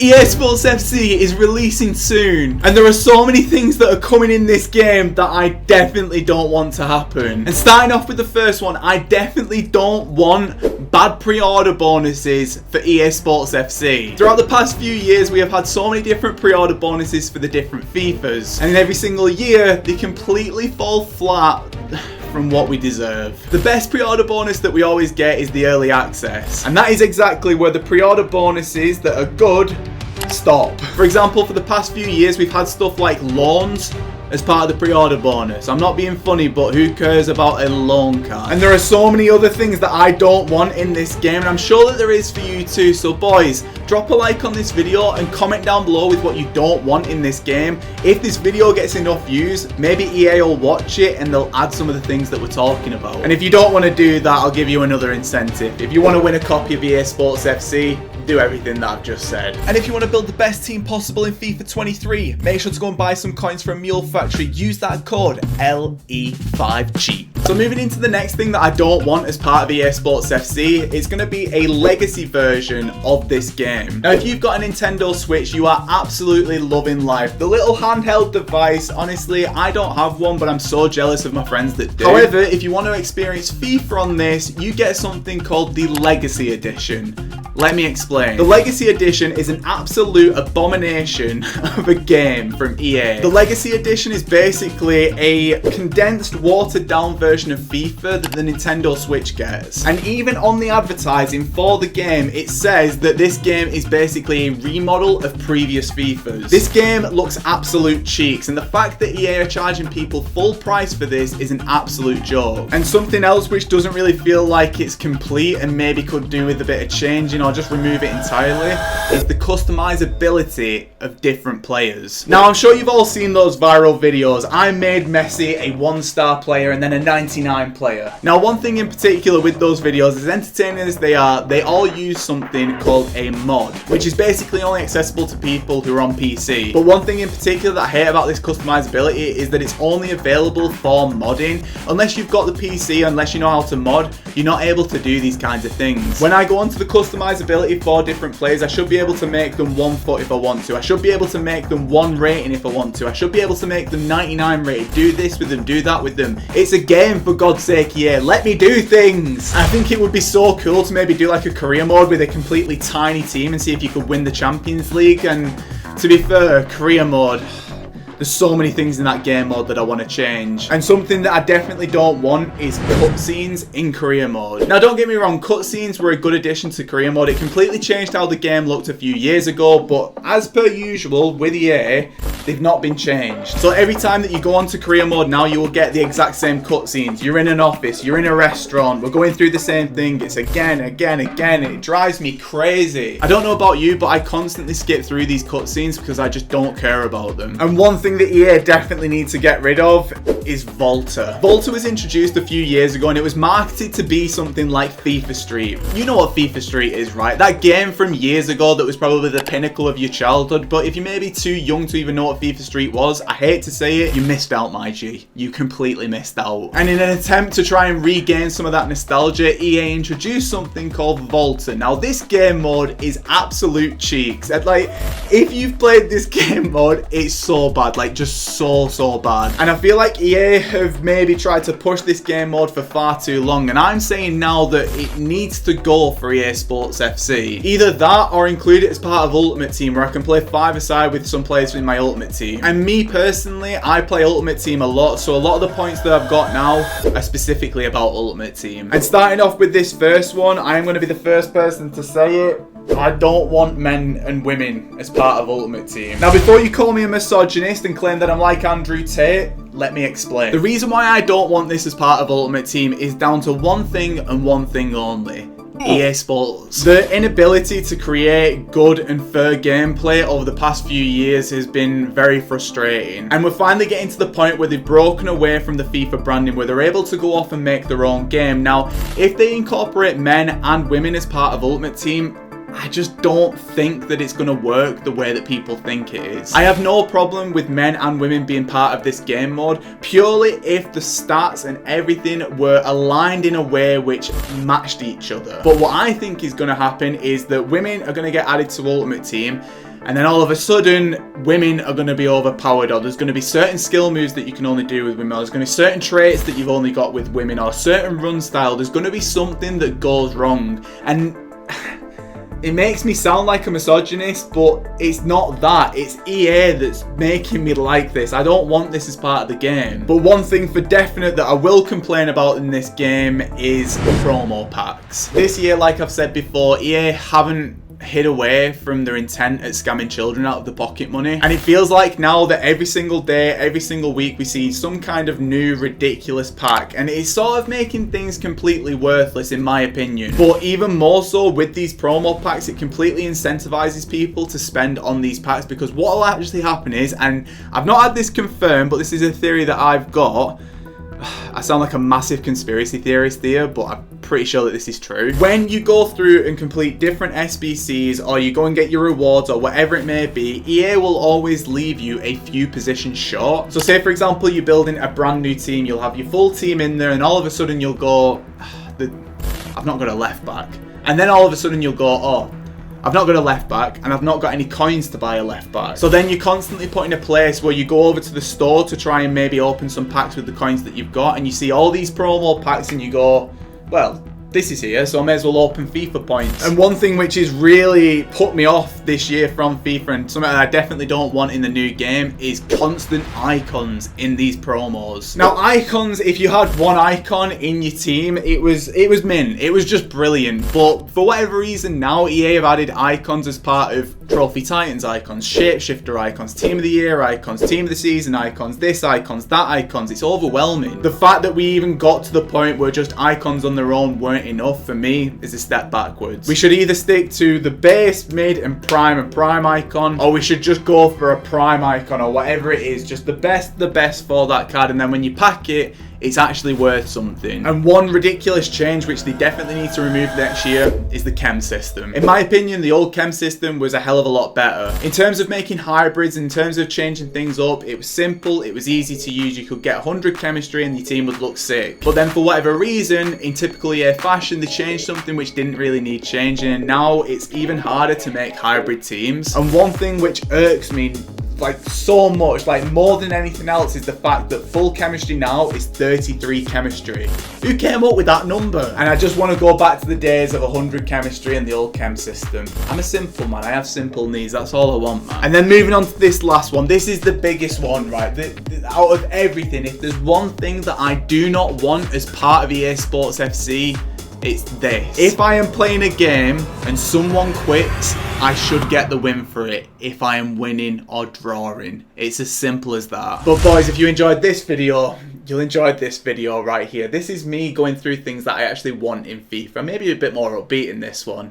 EA Sports FC is releasing soon, and there are so many things that are coming in this game that I definitely don't want to happen. And starting off with the first one, I definitely don't want bad pre-order bonuses for EA Sports FC. Throughout the past few years, we have had so many different pre-order bonuses for the different FIFAs, and every single year, they completely fall flat from what we deserve. The best pre-order bonus that we always get is the early access, and that is exactly where the pre-order bonuses that are good stop. For example, for the past few years we've had stuff like loans as part of the pre-order bonus. I'm not being funny, but who cares about a loan card? And there are so many other things that I don't want in this game, and I'm sure that there is for you too. So boys, drop a like on this video and comment down below with what you don't want in this game. If this video gets enough views, maybe EA will watch it and they'll add some of the things that we're talking about. And if you don't want to do that, I'll give you another incentive. If you want to win a copy of EA Sports FC, do everything that I've just said. And if you want to build the best team possible in FIFA 23, make sure to go and buy some coins from Mule Factory. Use that code LE5CHEAP. So moving into the next thing that I don't want as part of EA Sports FC, it's going to be a legacy version of this game. Now if you've got a Nintendo Switch, you are absolutely loving life. The little handheld device, honestly, I don't have one, but I'm so jealous of my friends that do. However, if you want to experience FIFA on this, you get something called the Legacy Edition. Let me explain. The Legacy Edition is an absolute abomination of a game from EA. The Legacy Edition is basically a condensed, watered down version of FIFA that the Nintendo Switch gets. And even on the advertising for the game, it says that this game is basically a remodel of previous FIFAs. This game looks absolute cheeks, and the fact that EA are charging people full price for this is an absolute joke. And something else which doesn't really feel like it's complete and maybe could do with a bit of changing or just remove it entirely is the customizability of different players. Now I'm sure you've all seen those viral videos. I made Messi a 1-star player and then a 99 player. Now one thing in particular with those videos, as entertaining as they are, they all use something called a mod, which is basically only accessible to people who are on PC. But one thing in particular that I hate about this customizability is that it's only available for modding. Unless you've got the PC, unless you know how to mod, you're not able to do these kinds of things. When I go onto the customizability for different players, I should be able to make them 1 foot if I want to. I should be able to make them 1 rating if I want to. I should be able to make them 99 rated. Do this with them, do that with them. It's a game, for God's sake, yeah. Let me do things. I think it would be so cool to maybe do like a career mode with a completely tiny team and see if you could win the Champions League. And to be fair, career mode, there's so many things in that game mode that I want to change. And something that I definitely don't want is cutscenes in career mode. Now don't get me wrong, cutscenes were a good addition to career mode. It completely changed how the game looked a few years ago, but as per usual with EA, they've not been changed. So every time that you go onto career mode now, you will get the exact same cutscenes. You're in an office, you're in a restaurant, we're going through the same thing. It's again. It drives me crazy. I don't know about you, but I constantly skip through these cutscenes because I just don't care about them. And one thing that EA definitely needs to get rid of is VOLTA. VOLTA was introduced a few years ago and it was marketed to be something like FIFA Street. You know what FIFA Street is, right? That game from years ago that was probably the pinnacle of your childhood, but if you may be too young to even know what FIFA Street was, I hate to say it, you missed out, my G. You completely missed out. And in an attempt to try and regain some of that nostalgia, EA introduced something called VOLTA. Now this game mode is absolute cheeks. And like, if you've played this game mode, it's so bad. Like, just so bad. And I feel like EA have maybe tried to push this game mode for far too long, and I'm saying now that it needs to go for EA Sports FC. Either that or include it as part of Ultimate Team, where I can play 5-a-side with some players in my Ultimate Team. And me personally, I play Ultimate Team a lot, so a lot of the points that I've got now are specifically about Ultimate Team. And starting off with this first one, I'm going to be the first person to say it. I don't want men and women as part of Ultimate Team. Now, before you call me a misogynist and claim that I'm like Andrew Tate, let me explain. The reason why I don't want this as part of Ultimate Team is down to one thing and one thing only. EA Sports. The inability to create good and fair gameplay over the past few years has been very frustrating, and we're finally getting to the point where they've broken away from the FIFA branding, where they're able to go off and make their own game. Now, if they incorporate men and women as part of Ultimate Team, I just don't think that it's going to work the way that people think it is. I have no problem with men and women being part of this game mode, purely if the stats and everything were aligned in a way which matched each other. But what I think is going to happen is that women are going to get added to Ultimate Team, and then all of a sudden women are going to be overpowered, or there's going to be certain skill moves that you can only do with women, or there's going to be certain traits that you've only got with women, or certain run style, there's going to be something that goes wrong. And it makes me sound like a misogynist, but it's not that. It's EA that's making me like this. I don't want this as part of the game. But one thing for definite that I will complain about in this game is promo packs. This year, like I've said before, EA haven't hid away from their intent at scamming children out of the pocket money, and it feels like now that every single day, every single week, we see some kind of new ridiculous pack, and it's sort of making things completely worthless in my opinion. But even more so with these promo packs, it completely incentivizes people to spend on these packs, because what will actually happen is, and I've not had this confirmed, but this is a theory that I've got, I sound like a massive conspiracy theorist here, but I'm pretty sure that this is true. When you go through and complete different SBCs, or you go and get your rewards, or whatever it may be, EA will always leave you a few positions short. So say for example, you're building a brand new team, you'll have your full team in there, and all of a sudden you'll go, I've not got a left back. And then all of a sudden you'll go, oh, I've not got a left back, and I've not got any coins to buy a left back. So then you're constantly put in a place where you go over to the store to try and maybe open some packs with the coins that you've got, and you see all these promo packs and you go, well, this is here, so I may as well open FIFA points. And one thing which has really put me off this year from FIFA, and something that I definitely don't want in the new game, is constant icons in these promos. Now icons, if you had one icon in your team, it was mint. It was just brilliant. But for whatever reason now, EA have added icons as part of Trophy Titans icons, Shapeshifter icons, Team of the Year icons, Team of the Season icons, this icons, that icons. It's overwhelming. The fact that we even got to the point where just icons on their own weren't enough, for me, is a step backwards. We should either stick to the base, mid, and prime icon, or we should just go for a prime icon, or whatever it is, just the best for that card, and then when you pack it, it's actually worth something. And one ridiculous change which they definitely need to remove next year is the chem system. In my opinion, the old chem system was a hell of a lot better. In terms of making hybrids, in terms of changing things up, it was simple, it was easy to use, you could get 100 chemistry and your team would look sick. But then for whatever reason, in typical EA fashion, they changed something which didn't really need changing, and now it's even harder to make hybrid teams. And one thing which irks me like so much, like more than anything else, is the fact that full chemistry now is 33 chemistry. Who came up with that number? And I just want to go back to the days of 100 chemistry and the old chem system. I'm a simple man, I have simple needs, that's all I want, man. And then moving on to this last one, this is the biggest one, right? Out of everything, if there's one thing that I do not want as part of EA Sports FC, it's this. If I am playing a game and someone quits, I should get the win for it if I am winning or drawing. It's as simple as that. But boys, if you enjoyed this video, you'll enjoy this video right here. This is me going through things that I actually want in FIFA. Maybe a bit more upbeat in this one.